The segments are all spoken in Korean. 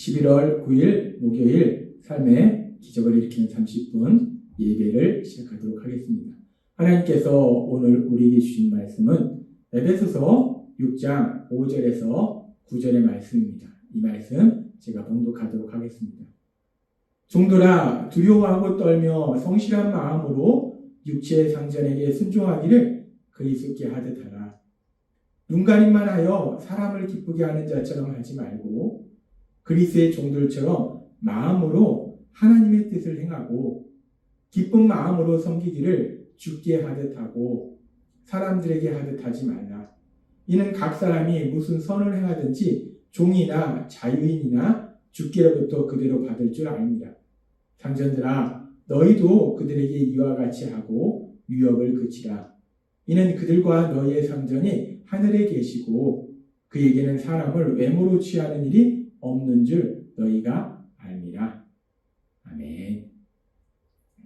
11월 9일 목요일 삶의 기적을 일으키는 30분 예배를 시작하도록 하겠습니다. 하나님께서 오늘 우리에게 주신 말씀은 에베소서 6장 5절에서 9절의 말씀입니다. 이 말씀 제가 봉독하도록 하겠습니다. 종들아 두려워하고 떨며 성실한 마음으로 육체의 상전에게 순종하기를 그리스도께 하듯 하라. 눈가림만 하여 사람을 기쁘게 하는 자처럼 하지 말고 그리스도의 종들처럼 마음으로 하나님의 뜻을 행하고 기쁜 마음으로 섬기기를 주께 하듯 하고 사람들에게 하듯 하지 말라. 이는 각 사람이 무슨 선을 행하든지 종이나 자유인이나 주께로부터 그대로 받을 줄 압니다. 상전들아 너희도 그들에게 이와 같이 하고 유업을 그치라. 이는 그들과 너희의 상전이 하늘에 계시고 그에게는 사람을 외모로 취하는 일이 없는 줄 너희가 알미라. 아멘.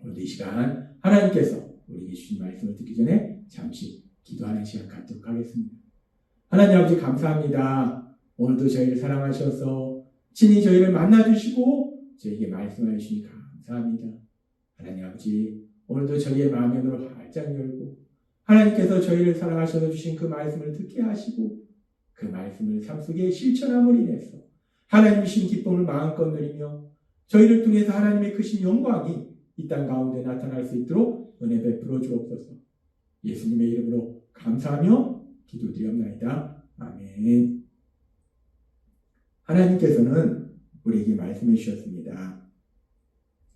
오늘 이 시간 하나님께서 우리에게 주신 말씀을 듣기 전에 잠시 기도하는 시간 갖도록 하겠습니다. 하나님 아버지 감사합니다. 오늘도 저희를 사랑하셔서 친히 저희를 만나주시고 저희에게 말씀해 주시니 감사합니다. 하나님 아버지 오늘도 저희의 마음의 문을 활짝 열고 하나님께서 저희를 사랑하셔서 주신 그 말씀을 듣게 하시고 그 말씀을 삶 속에 실천함으로 인해서 하나님의 신 기쁨을 마음껏 누리며 저희를 통해서 하나님의 크신 영광이 이 땅 가운데 나타날 수 있도록 은혜 베풀어 주옵소서. 예수님의 이름으로 감사하며 기도드리옵나이다. 아멘. 하나님께서는 우리에게 말씀해 주셨습니다.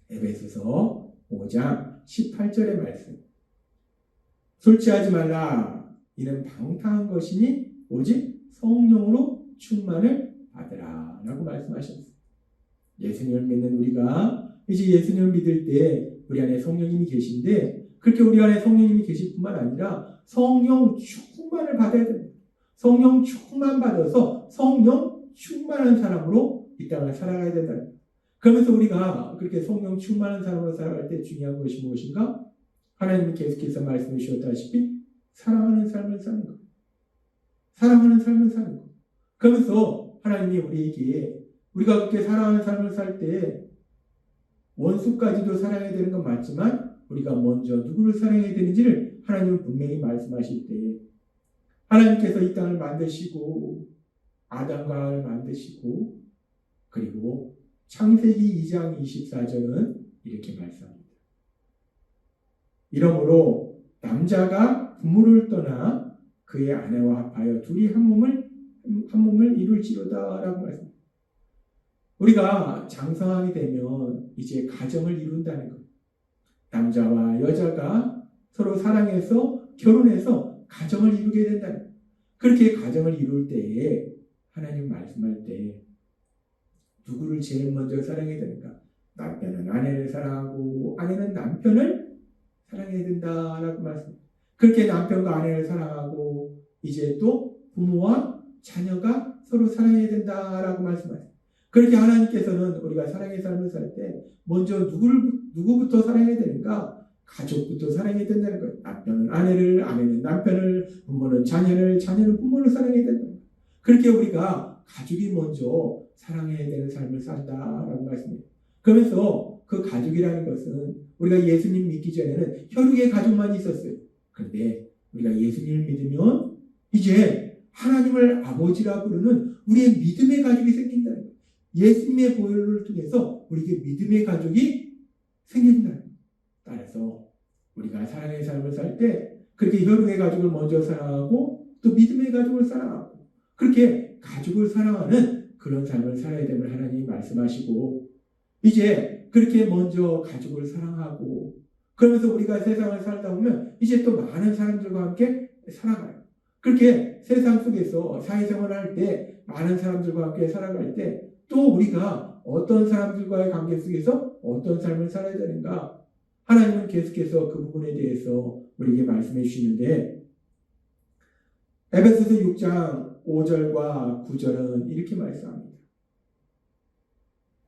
에베소서 5장 18절의 말씀. 술 취하지 말라. 이는 방탕한 것이니 오직 성령으로 충만을 받으라. 라고 말씀하셨습니다. 예수님을 믿는 우리가 이제 예수님을 믿을 때 우리 안에 성령님이 계신데 그렇게 우리 안에 성령님이 계실 뿐만 아니라 성령 충만을 받아야 됩니다. 성령 충만 받아서 성령 충만한 사람으로 이 땅을 살아가야 된다. 그러면서 우리가 그렇게 성령 충만한 사람으로 살아갈 때 중요한 것이 무엇인가? 하나님이 계속해서 말씀해 주셨다시피 사랑하는 삶을 사는 것. 사랑하는 삶을 사는 것. 그러면서 하나님이 우리에게 우리가 그렇게 사랑하는 삶을 살 때 원수까지도 사랑해야 되는 건 맞지만 우리가 먼저 누구를 사랑해야 되는지를 하나님은 분명히 말씀하실 때 하나님께서 이 땅을 만드시고 아담과 하와를 만드시고 그리고 창세기 2장 24절은 이렇게 말씀합니다. 이러므로 남자가 부모를 떠나 그의 아내와 합하여 둘이 한 몸을 이룰지로다 라고 말씀합니다. 우리가 장성하게 되면 이제 가정을 이룬다는 것. 남자와 여자가 서로 사랑해서 결혼해서 가정을 이루게 된다는 것. 그렇게 가정을 이룰 때에 하나님 말씀할 때 누구를 제일 먼저 사랑해야 되는가? 남편은 아내를 사랑하고 아내는 남편을 사랑해야 된다라고 말씀합니다. 그렇게 남편과 아내를 사랑하고 이제 또 부모와 자녀가 서로 사랑해야 된다라고 말씀하십니다. 그렇게 하나님께서는 우리가 사랑의 삶을 살 때 먼저 누구부터 사랑해야 되는가? 가족부터 사랑해야 된다는 거예요. 남편은 아내를, 아내는 남편을, 부모는 자녀를, 자녀는 부모를 사랑해야 된다. 그렇게 우리가 가족이 먼저 사랑해야 되는 삶을 산다라고 말씀해요. 그러면서 그 가족이라는 것은 우리가 예수님 믿기 전에는 혈육의 가족만 있었어요. 그런데 우리가 예수님을 믿으면 이제 하나님을 아버지라고 부르는 우리의 믿음의 가족이 생긴다는 거예요. 예수님의 보혈을 통해서 우리에게 믿음의 가족이 생긴다는 거예요. 따라서 우리가 사랑의 삶을 살 때 그렇게 혈육의 가족을 먼저 사랑하고 또 믿음의 가족을 사랑하고 그렇게 가족을 사랑하는 그런 삶을 살아야 됨을 하나님이 말씀하시고 이제 그렇게 먼저 가족을 사랑하고 그러면서 우리가 세상을 살다 보면 이제 또 많은 사람들과 함께 살아가요. 그렇게 세상 속에서 사회생활을 할 때 많은 사람들과 함께 살아갈 때 또 우리가 어떤 사람들과의 관계 속에서 어떤 삶을 살아야 되는가 하나님은 계속해서 그 부분에 대해서 우리에게 말씀해 주시는데 에베소서 6장 5절과 9절은 이렇게 말씀합니다.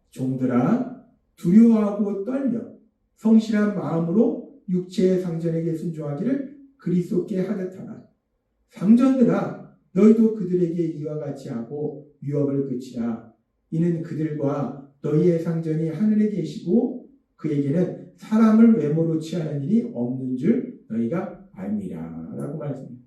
종들아 두려워하고 떨며 성실한 마음으로 육체의 상전에게 순종하기를 그리스도께 하듯 하라. 상전들아 너희도 그들에게 이와 같이 하고 유업을 그치라. 이는 그들과 너희의 상전이 하늘에 계시고 그에게는 사람을 외모로 취하는 일이 없는 줄 너희가 알미라 라고 말했습니다.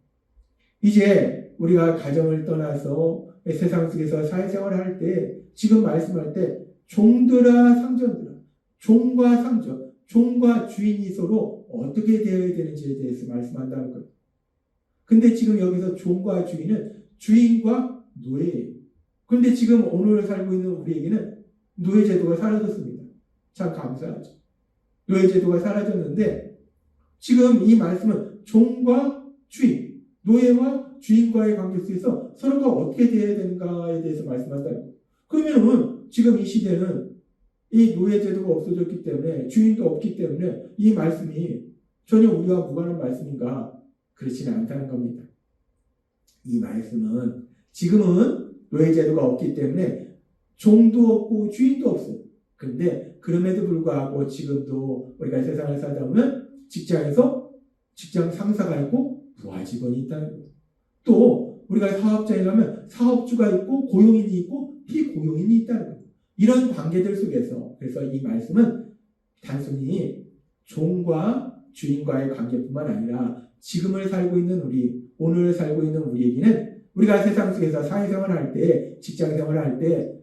이제 우리가 가정을 떠나서 세상 속에서 사회생활을 할 때 지금 말씀할 때 종들아 상전들아 종과 상전 종과 주인이 서로 어떻게 되어야 되는지에 대해서 말씀한다는 거예요. 근데 지금 여기서 종과 주인은 주인과 노예예요. 그런데 지금 오늘 살고 있는 우리에게는 노예제도가 사라졌습니다. 참 감사하죠. 노예제도가 사라졌는데 지금 이 말씀은 종과 주인, 노예와 주인과의 관계 속에서 서로가 어떻게 되어야 되는가에 대해서 말씀한다는 거예요. 그러면 지금 이 시대는 이 노예제도가 없어졌기 때문에 주인도 없기 때문에 이 말씀이 전혀 우리와 무관한 말씀인가? 그렇지는 않다는 겁니다. 이 말씀은 지금은 노예제도가 없기 때문에 종도 없고 주인도 없어요. 그런데 그럼에도 불구하고 지금도 우리가 세상을 살다 보면 직장에서 직장 상사가 있고 부하 직원이 있다는 거예요. 또 우리가 사업장에 가면 사업주가 있고 고용인이 있고 피고용인이 있다는 거예요. 이런 관계들 속에서 그래서 이 말씀은 단순히 종과 주인과의 관계뿐만 아니라 지금을 살고 있는 우리, 오늘 살고 있는 우리에게는 우리가 세상 속에서 사회생활을 할 때, 직장생활을 할 때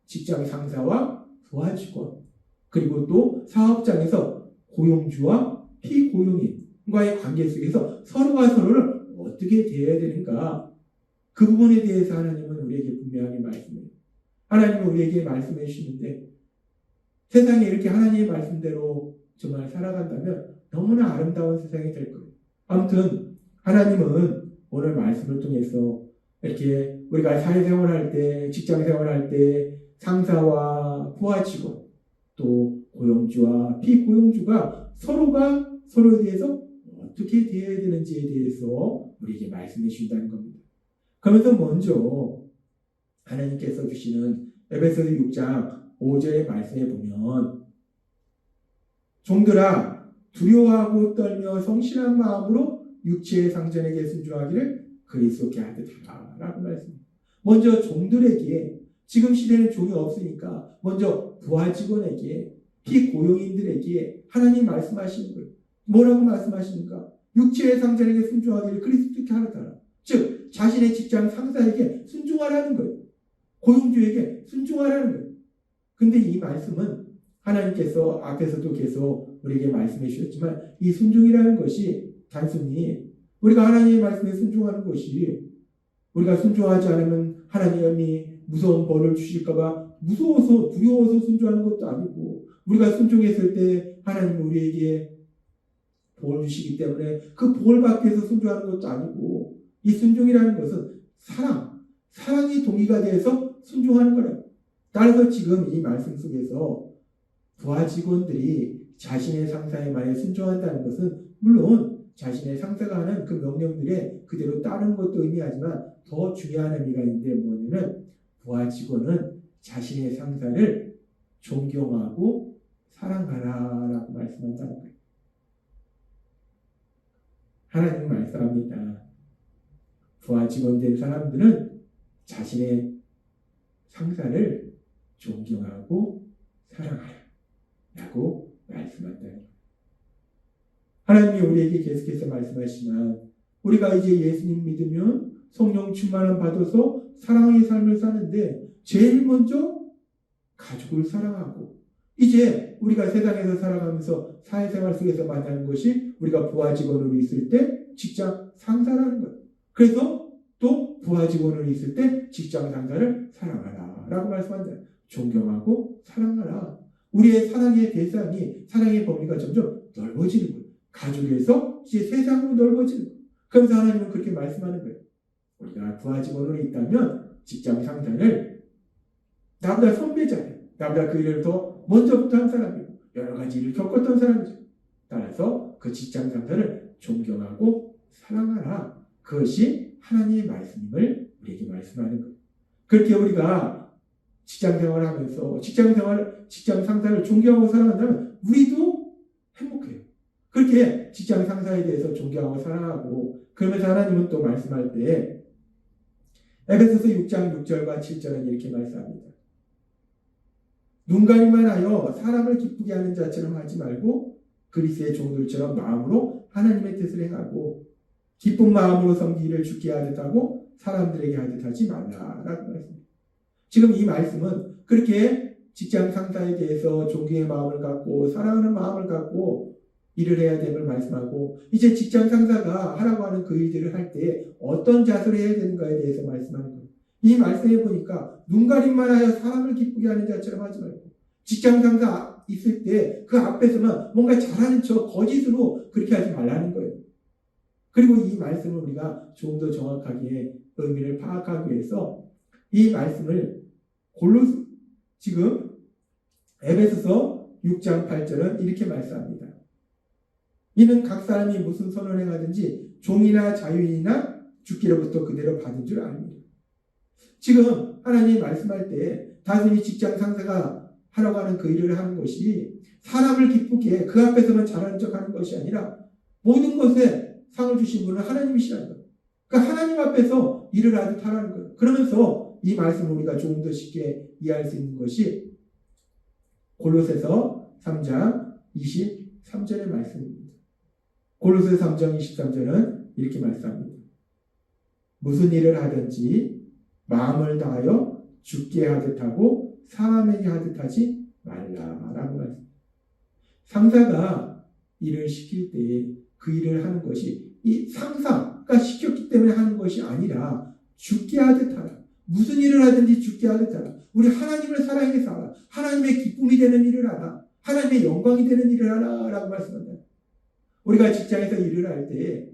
직장 상사와 부하 직원 그리고 또 사업장에서 고용주와 피고용인과의 관계 속에서 서로가 서로를 어떻게 대해야 되는가 그 부분에 대해서 하나님은 우리에게 분명하게 말씀해요. 하나님은 우리에게 말씀해 주시는데 세상에 이렇게 하나님의 말씀대로 정말 살아간다면 너무나 아름다운 세상이 될 거예요. 아무튼 하나님은 오늘 말씀을 통해서 이렇게 우리가 사회생활할 때, 직장생활할 때 상사와 부하 직원 또 고용주와 피고용주가 서로가 서로에 대해서 어떻게 대해야 되는지에 대해서 우리에게 말씀해 주신다는 겁니다. 그러면서 먼저 하나님께서 주시는 에베소서 6장 5절의 말씀에 보면 종들아 두려워하고 떨며 성실한 마음으로 육체의 상전에게 순종하기를 그리스도께 하듯 하라 라고 말씀합니다. 먼저 종들에게 지금 시대는 종이 없으니까 먼저 부하 직원에게 피고용인들에게 하나님 말씀하시는 거예요. 뭐라고 말씀하십니까? 육체의 상전에게 순종하기를 그리스도께 하라. 즉 자신의 직장 상사에게 순종하라는 거예요. 고용주에게 순종하라는 거예요. 근데 이 말씀은 하나님께서 앞에서도 계속 우리에게 말씀해 주셨지만 이 순종이라는 것이 단순히 우리가 하나님의 말씀에 순종하는 것이 우리가 순종하지 않으면 하나님이 무서운 벌을 주실까봐 무서워서 두려워서 순종하는 것도 아니고 우리가 순종했을 때 하나님이 우리에게 복을 주시기 때문에 그 복을 받기 위해서 순종하는 것도 아니고 이 순종이라는 것은 사랑이 동기가 돼서 순종하는 거라고. 따라서 지금 이 말씀 속에서 부하 직원들이 자신의 상사의 말에 순종한다는 것은 물론 자신의 상사가 하는 그 명령들에 그대로 따르는 것도 의미하지만 더 중요한 의미가 있는데 뭐냐면 부하 직원은 자신의 상사를 존경하고 사랑하라라고 말씀한다는 거예요. 하나님은 말씀합니다. 부하 직원 된 사람들은 자신의 상사를 존경하고 사랑하라 라고 말씀한다는 거예요. 하나님이 우리에게 계속해서 말씀하시지만 우리가 이제 예수님 믿으면 성령 충만을 받아서 사랑의 삶을 사는데 제일 먼저 가족을 사랑하고 이제 우리가 세상에서 살아가면서 사회생활 속에서 만나는 것이 우리가 부하 직원으로 있을 때 직장 상사라는 거예요. 그래서 또 부하 직원으로 있을 때 직장 상사를 사랑하라 라고 말씀한다. 존경하고 사랑하라. 우리의 사랑의 대상이 사랑의 범위가 점점 넓어지는 거예요. 가족에서 이제 세상으로 넓어지는 거예요. 그래서 하나님은 그렇게 말씀하는 거예요. 우리가 부하 직원으로 있다면 직장 상사를 나보다 선배잖아요. 나보다 그 일을 더 먼저부터 한 사람이고 여러 가지 일을 겪었던 사람이죠. 따라서 그 직장 상사를 존경하고 사랑하라. 그것이 하나님의 말씀임을 우리에게 말씀하는 거예요. 그렇게 우리가 직장 생활을 하면서 직장 상사를 존경하고 사랑한다면 우리도 행복해요. 그렇게 직장 상사에 대해서 존경하고 사랑하고 그러면서 하나님은 또 말씀할 때 에베소서 6장 6절과 7절은 이렇게 말씀합니다. 눈가림만 하여 사람을 기쁘게 하는 자처럼 하지 말고 그리스도의 종들처럼 마음으로 하나님의 뜻을 행하고 기쁜 마음으로 섬기기를 주께 하듯 하고 사람들에게 하듯 하지 말라라고 말했습니다. 지금 이 말씀은 그렇게 직장 상사에 대해서 존경의 마음을 갖고 사랑하는 마음을 갖고 일을 해야 됨을 말씀하고 이제 직장 상사가 하라고 하는 그 일들을 할 때 어떤 자세를 해야 되는가에 대해서 말씀하는 거예요. 이 말씀에 보니까 눈가림만 하여 사람을 기쁘게 하는 자처럼 하지 말고 직장 상사 있을 때 그 앞에서만 뭔가 잘하는 척 거짓으로 그렇게 하지 말라는 거예요. 그리고 이 말씀을 우리가 좀 더 정확하게 의미를 파악하기 위해서 이 말씀을 지금 에베소서 6장 8절은 이렇게 말씀합니다. 이는 각 사람이 무슨 선을 행하든지 종이나 자유인이나 주께로부터 그대로 받은 줄 압니다. 지금 하나님이 말씀할 때 단순히 직장 상사가 하라고 하는 그 일을 하는 것이 사람을 기쁘게 그 앞에서만 잘하는 척하는 것이 아니라 모든 것에 상을 주신 분은 하나님이시라는 거예요. 그러니까 하나님 앞에서 일을 하듯 하라는 거예요. 그러면서 이 말씀을 우리가 조금 더 쉽게 이해할 수 있는 것이 골로새서 3장 23절의 말씀입니다. 골로새 3장 23절은 이렇게 말씀합니다. 무슨 일을 하든지 마음을 다하여 주께 하듯 하고 사람에게 하듯 하지 말라라고 말씀합니다. 상사가 일을 시킬 때 그 일을 하는 것이 이 상사가 시켰기 때문에 하는 것이 아니라 주께 하듯 하라. 무슨 일을 하든지 주께 하듯 하라. 우리 하나님을 사랑해서 하라. 하나님의 기쁨이 되는 일을 하라. 하나님의 영광이 되는 일을 하라라고 말씀합니다. 우리가 직장에서 일을 할 때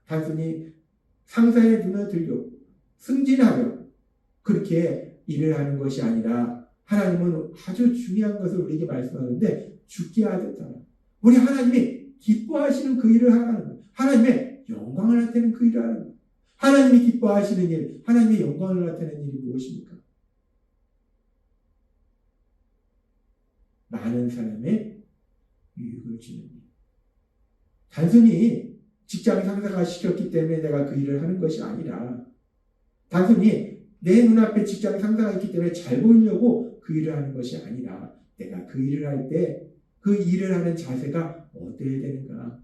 단순히 상사의 눈을 들려 승진하려 그렇게 일을 하는 것이 아니라 하나님은 아주 중요한 것을 우리에게 말씀하는데 주께 하듯 하라. 우리 하나님이 기뻐하시는 그 일을 하라는 거예요. 하나님의 영광을 나타내는 그 일을 하라는 거예요. 하나님이 기뻐하시는 일, 하나님의 영광을 나타내는 일이 무엇입니까? 많은 사람의 유익을 주는 일. 단순히 직장 상사가 시켰기 때문에 내가 그 일을 하는 것이 아니라 단순히 내 눈앞에 직장 상사가 있기 때문에 잘 보이려고 그 일을 하는 것이 아니라 내가 그 일을 할 때 그 일을 하는 자세가 어때야 되는가?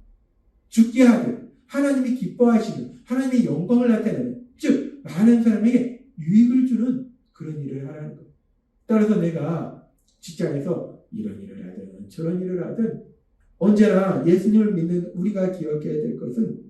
주께 하듯 하나님이 기뻐하시는 하나님의 영광을 나타내는 즉 많은 사람에게 유익을 주는 그런 일을 하라는 것. 따라서 내가 직장에서 이런 일을 하든 저런 일을 하든 언제나 예수님을 믿는 우리가 기억해야 될 것은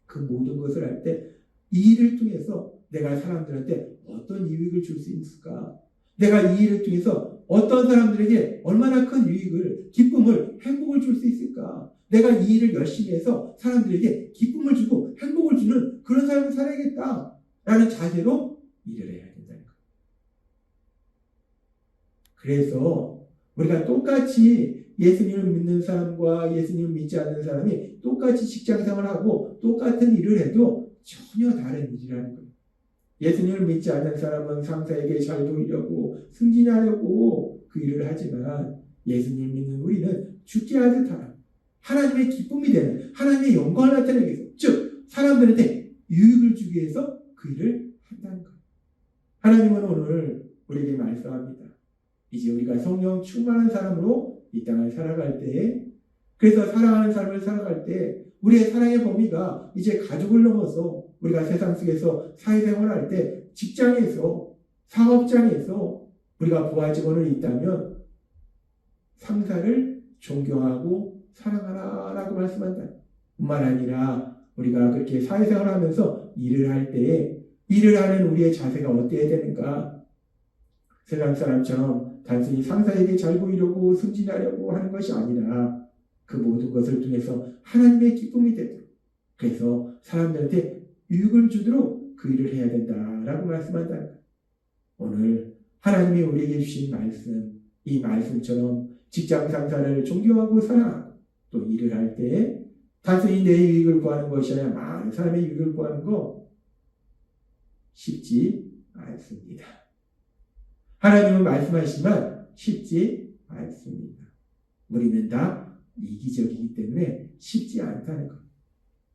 그 모든 것을 할 때 이 일을 통해서 내가 사람들한테 어떤 유익을 줄 수 있을까? 내가 이 일을 통해서 어떤 사람들에게 얼마나 큰 유익을, 기쁨을, 행복을 줄 수 있을까? 내가 이 일을 열심히 해서 사람들에게 기쁨을 주고 행복을 주는 그런 삶을 살아야겠다라는 자세로 일을 해야 된다는 거예요. 그래서 우리가 똑같이 예수님을 믿는 사람과 예수님을 믿지 않는 사람이 똑같이 직장생활을 하고 똑같은 일을 해도 전혀 다른 일이라는 거예요. 예수님을 믿지 않는 사람은 상사에게 잘 보이려고 승진하려고 그 일을 하지만 예수님 믿는 우리는 주께 하듯 하라. 하나님의 기쁨이 되는 하나님의 영광을 나타내기 위해서 즉 사람들한테 유익을 주기 위해서 그 일을 한다는 거예요. 하나님은 오늘 우리에게 말씀합니다. 이제 우리가 성령 충만한 사람으로 이 땅을 살아갈 때 그래서 사랑하는 삶을 살아갈 때 우리의 사랑의 범위가 이제 가족을 넘어서 우리가 세상 속에서 사회생활을 할 때 직장에서 사업장에서 우리가 부하 직원을 있다면 상사를 존경하고 사랑하라라고 말씀한다. 뿐만 아니라 우리가 그렇게 사회생활을 하면서 일을 할 때에 일을 하는 우리의 자세가 어때야 되는가? 세상 사람처럼 단순히 상사에게 잘 보이려고 승진하려고 하는 것이 아니라 그 모든 것을 통해서 하나님의 기쁨이 되도록 그래서 사람들한테 유익을 주도록 그 일을 해야 된다라고 말씀한다. 오늘 하나님이 우리에게 주신 말씀, 이 말씀처럼 직장 상사를 존경하고 사랑하고 또 일을 할 때 단순히 내 유익을 구하는 것이 아니라 많은 사람의 유익을 구하는 거 쉽지 않습니다. 하나님은 말씀하시지만 쉽지 않습니다. 우리는 다 이기적이기 때문에 쉽지 않다는 것.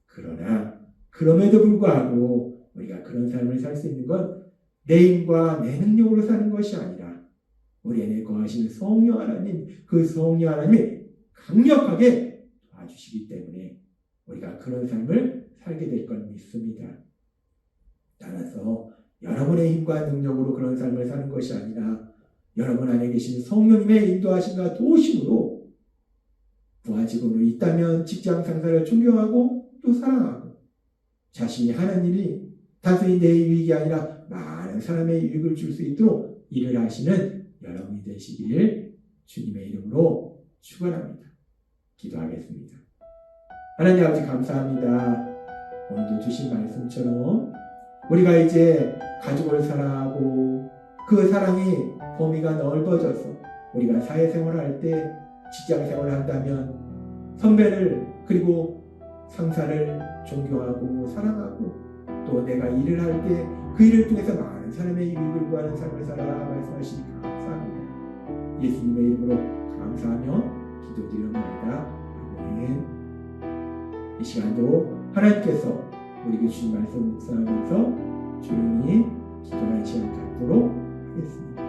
그러나 그럼에도 불구하고 우리가 그런 삶을 살 수 있는 건 내 힘과 내 능력으로 사는 것이 아니라 우리 안에 거하시는 성령 하나님, 그 성령 하나님이 강력하게 도와주시기 때문에 우리가 그런 삶을 살게 될 걸 믿습니다. 따라서 여러분의 힘과 능력으로 그런 삶을 사는 것이 아니라 여러분 안에 계신 성령님의 인도하심과 도우심으로 부하직원으로 있다면 직장 상사를 존경하고 또 사랑하고 자신이 하는 일이 단순히 내 유익이 아니라 많은 사람의 유익을 줄 수 있도록 일을 하시는 여러분이 되시길 주님의 이름으로 축원합니다. 기도하겠습니다. 하나님 아버지 감사합니다. 오늘도 주신 말씀처럼 우리가 이제 가족을 사랑하고 그 사랑이 범위가 넓어져서 우리가 사회생활을 할 때 직장생활을 한다면 선배를 그리고 상사를 존경하고 사랑하고 또 내가 일을 할 때 그 일을 통해서 많은 사람의 유익을 구하는 삶을 살아라 말씀하시니 감사합니다. 예수님의 이름으로 감사하며 기도드립니다. 아멘. 이 시간도 하나님께서 우리에게 주신 말씀 묵상하면서 조용히 기도하는 시간 갖도록 하겠습니다.